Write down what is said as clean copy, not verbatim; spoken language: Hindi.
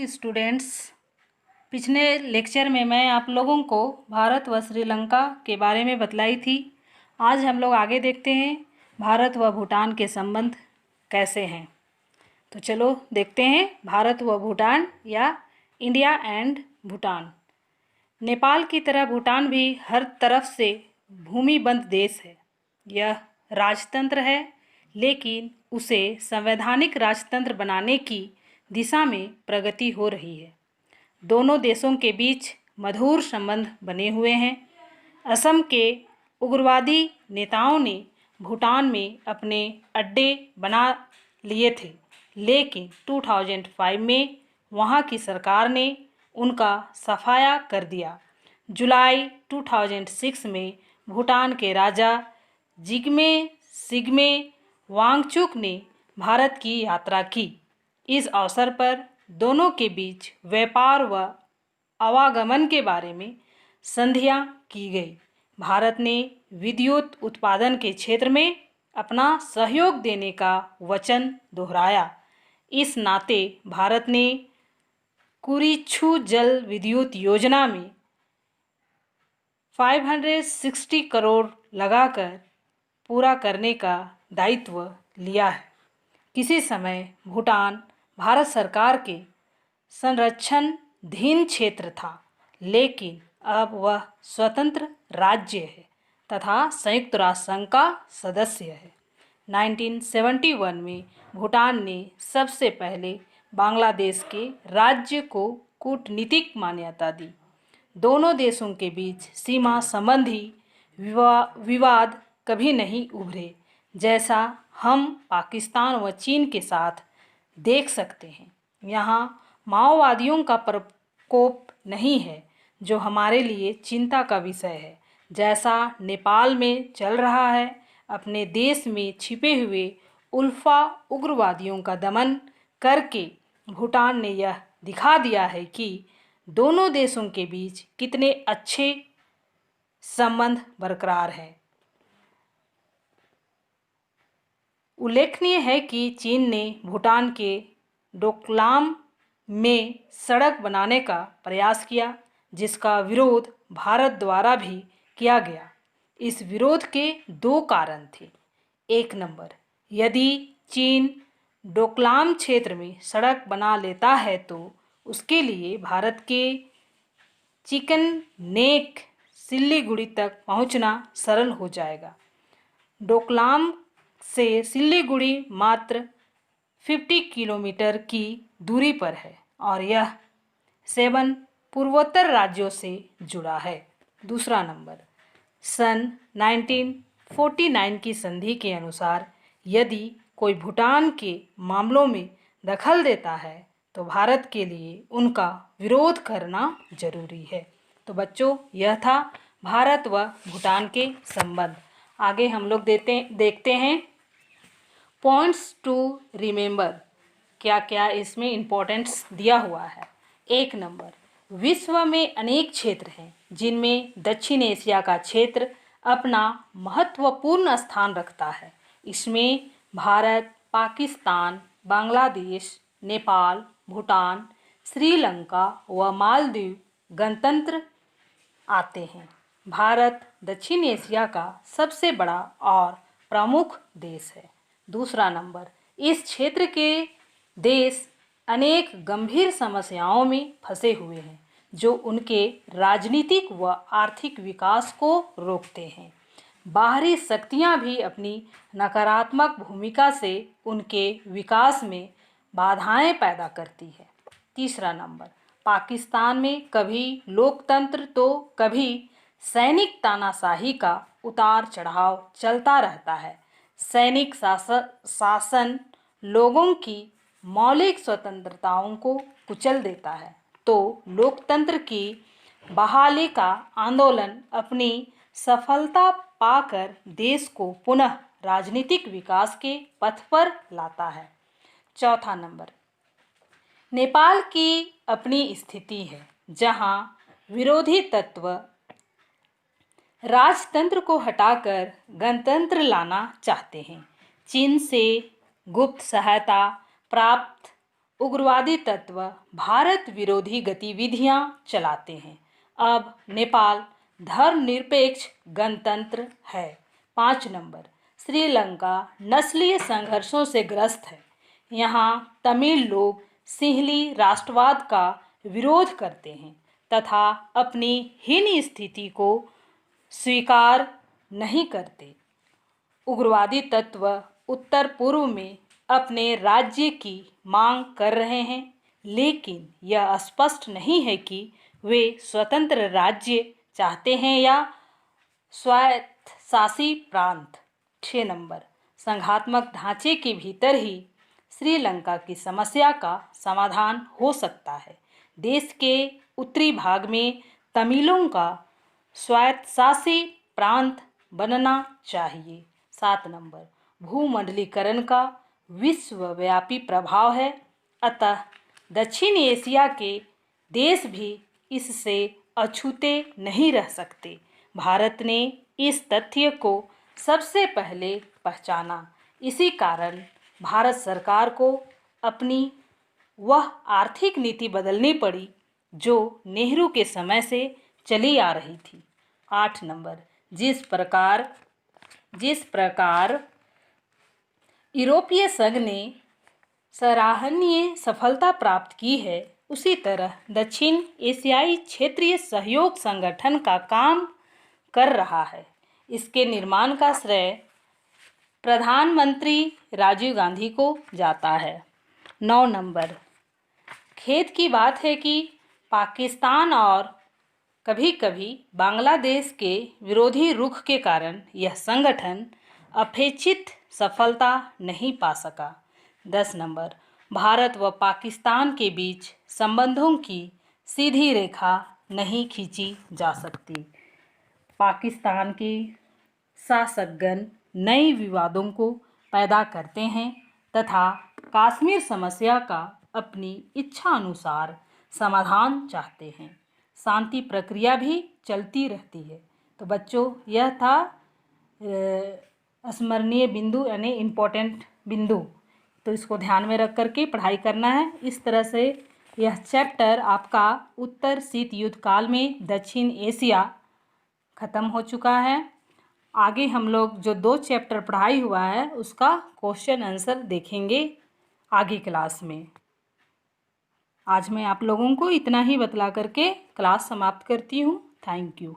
Morning students. पिछले लेक्चर में मैं आप लोगों को भारत व श्रीलंका के बारे में बतलाई थी। आज हम लोग आगे देखते हैं भारत व भूटान के संबंध कैसे हैं। तो चलो देखते हैं भारत व भूटान या इंडिया एंड भूटान। नेपाल की तरह भूटान भी हर तरफ से भूमिबंध देश है। यह राजतंत्र है, लेकिन उसे संवैधानिक राजतंत्र बनाने की दिशा में प्रगति हो रही है। दोनों देशों के बीच मधुर संबंध बने हुए हैं। असम के उग्रवादी नेताओं ने भूटान में अपने अड्डे बना लिए थे, लेकिन 2005 में वहां की सरकार ने उनका सफाया कर दिया। जुलाई 2006 में भूटान के राजा जिग्मे सिग्मे वांगचुक ने भारत की यात्रा की। इस अवसर पर दोनों के बीच व्यापार व आवागमन के बारे में संधियां की गई। भारत ने विद्युत उत्पादन के क्षेत्र में अपना सहयोग देने का वचन दोहराया। इस नाते भारत ने कुरिछू जल विद्युत योजना में 560 करोड़ लगाकर पूरा करने का दायित्व लिया है। किसी समय भूटान भारत सरकार के संरक्षणाधीन क्षेत्र था, लेकिन अब वह स्वतंत्र राज्य है तथा संयुक्त राष्ट्र संघ का सदस्य है। 1971 में भूटान ने सबसे पहले बांग्लादेश के राज्य को कूटनीतिक मान्यता दी। दोनों देशों के बीच सीमा संबंधी विवाद कभी नहीं उभरे, जैसा हम पाकिस्तान व चीन के साथ देख सकते हैं। यहाँ माओवादियों का प्रकोप नहीं है, जो हमारे लिए चिंता का विषय है, जैसा नेपाल में चल रहा है। अपने देश में छिपे हुए उल्फा उग्रवादियों का दमन करके भूटान ने यह दिखा दिया है कि दोनों देशों के बीच कितने अच्छे संबंध बरकरार हैं। उल्लेखनीय है कि चीन ने भूटान के डोकलाम में सड़क बनाने का प्रयास किया, जिसका विरोध भारत द्वारा भी किया गया। इस विरोध के दो कारण थे। एक नंबर, यदि चीन डोकलाम क्षेत्र में सड़क बना लेता है तो उसके लिए भारत के चिकन नेक सिल्लीगुड़ी तक पहुंचना सरल हो जाएगा। डोकलाम से सिल्लीगुड़ी मात्र 50 किलोमीटर की दूरी पर है और यह 7 पूर्वोत्तर राज्यों से जुड़ा है। दूसरा नंबर, सन 1949 की संधि के अनुसार यदि कोई भूटान के मामलों में दखल देता है तो भारत के लिए उनका विरोध करना जरूरी है। तो बच्चों, यह था भारत व भूटान के संबंध। आगे हम लोग देखते हैं पॉइंट्स टू रिमेंबर। क्या क्या इसमें इम्पोर्टेंस दिया हुआ है। एक नंबर, विश्व में अनेक क्षेत्र हैं जिनमें दक्षिण एशिया का क्षेत्र अपना महत्वपूर्ण स्थान रखता है। इसमें भारत, पाकिस्तान, बांग्लादेश, नेपाल, भूटान, श्रीलंका व मालदीव गणतंत्र आते हैं। भारत दक्षिण एशिया का सबसे बड़ा और प्रमुख देश है। दूसरा नंबर, इस क्षेत्र के देश अनेक गंभीर समस्याओं में फंसे हुए हैं, जो उनके राजनीतिक व आर्थिक विकास को रोकते हैं। बाहरी शक्तियां भी अपनी नकारात्मक भूमिका से उनके विकास में बाधाएं पैदा करती है। तीसरा नंबर, पाकिस्तान में कभी लोकतंत्र तो कभी सैनिक तानाशाही का उतार चढ़ाव चलता रहता है। सैनिक शासन लोगों की मौलिक स्वतंत्रताओं को कुचल देता है, तो लोकतंत्र की बहाली का आंदोलन अपनी सफलता पाकर देश को पुनः राजनीतिक विकास के पथ पर लाता है। चौथा नंबर, नेपाल की अपनी स्थिति है, जहां विरोधी तत्व राजतंत्र को हटाकर गणतंत्र लाना चाहते हैं। चीन से गुप्त सहायता प्राप्त उग्रवादी तत्व भारत विरोधी गतिविधियां चलाते हैं। अब नेपाल धर्मनिरपेक्ष गणतंत्र है। 5 नंबर, श्रीलंका नस्लीय संघर्षों से ग्रस्त है। यहाँ तमिल लोग सिंहली राष्ट्रवाद का विरोध करते हैं तथा अपनी हीन स्थिति को स्वीकार नहीं करते। उग्रवादी तत्व उत्तर पूर्व में अपने राज्य की मांग कर रहे हैं, लेकिन यह स्पष्ट नहीं है कि वे स्वतंत्र राज्य चाहते हैं या स्वायत्तशासी प्रांत। 6 नंबर, संघात्मक ढांचे के भीतर ही श्रीलंका की समस्या का समाधान हो सकता है। देश के उत्तरी भाग में तमिलों का स्वायत्तशासी प्रांत बनना चाहिए। 7 नंबर, भूमंडलीकरण का विश्वव्यापी प्रभाव है, अतः दक्षिण एशिया के देश भी इससे अछूते नहीं रह सकते। भारत ने इस तथ्य को सबसे पहले पहचाना। इसी कारण भारत सरकार को अपनी वह आर्थिक नीति बदलनी पड़ी जो नेहरू के समय से चली आ रही थी। 8 नंबर, जिस प्रकार यूरोपीय संघ ने सराहनीय सफलता प्राप्त की है, उसी तरह दक्षिण एशियाई क्षेत्रीय सहयोग संगठन का काम कर रहा है। इसके निर्माण का श्रेय प्रधानमंत्री राजीव गांधी को जाता है। 9 नंबर, खेद की बात है कि पाकिस्तान और कभी कभी बांग्लादेश के विरोधी रुख के कारण यह संगठन अपेक्षित सफलता नहीं पा सका। 10 नंबर, भारत व पाकिस्तान के बीच संबंधों की सीधी रेखा नहीं खींची जा सकती। पाकिस्तान के शासकगण नए विवादों को पैदा करते हैं तथा कश्मीर समस्या का अपनी इच्छा अनुसार समाधान चाहते हैं। शांति प्रक्रिया भी चलती रहती है। तो बच्चों, यह था स्मरणीय बिंदु यानी इम्पोर्टेंट बिंदु, तो इसको ध्यान में रख करके पढ़ाई करना है। इस तरह से यह चैप्टर आपका उत्तर शीत युद्ध काल में दक्षिण एशिया ख़त्म हो चुका है। आगे हम लोग जो 2 चैप्टर पढ़ाई हुआ है उसका क्वेश्चन आंसर देखेंगे आगे क्लास में। आज मैं आप लोगों को इतना ही बतला करके क्लास समाप्त करती हूँ। Thank you.